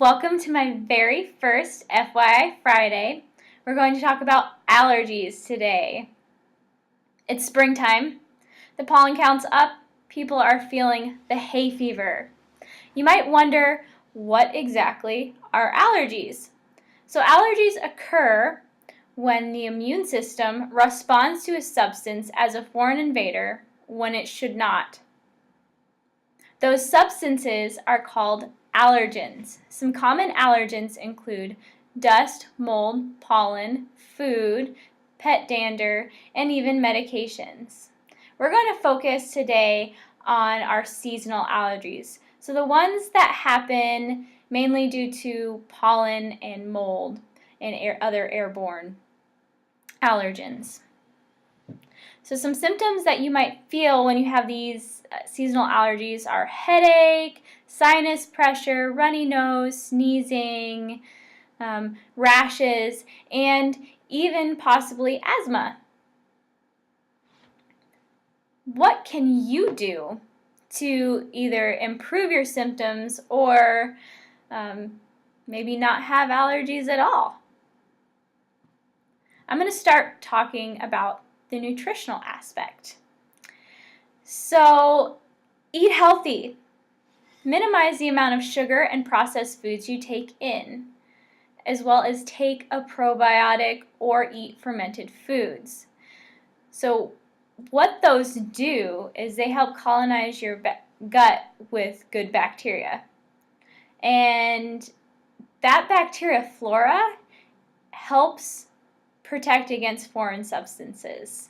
Welcome to my very first FYI Friday. We're going to talk about allergies today. It's springtime. The pollen count's up. People are feeling the hay fever. You might wonder, what exactly are allergies? So allergies occur when the immune system responds to a substance as a foreign invader when it should not. Those substances are called allergens. Some common allergens include dust, mold, pollen, food, pet dander, and even medications. We're going to focus today on our seasonal allergies. So the ones that happen mainly due to pollen and mold and other airborne allergens. So some symptoms that you might feel when you have these seasonal allergies are headache, sinus pressure, runny nose, sneezing, rashes, and even possibly asthma. What can you do to either improve your symptoms or maybe not have allergies at all? I'm going to start talking about the nutritional aspect. So, eat healthy. Minimize the amount of sugar and processed foods you take in, as well as take a probiotic or eat fermented foods. So, what those do is they help colonize your gut with good bacteria. And that bacteria flora helps protect against foreign substances.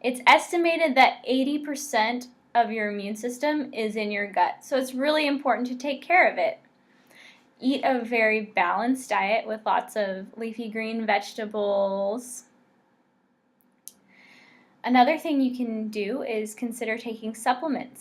It's estimated that 80% of your immune system is in your gut, so it's really important to take care of it. Eat a very balanced diet with lots of leafy green vegetables. Another thing you can do is consider taking supplements.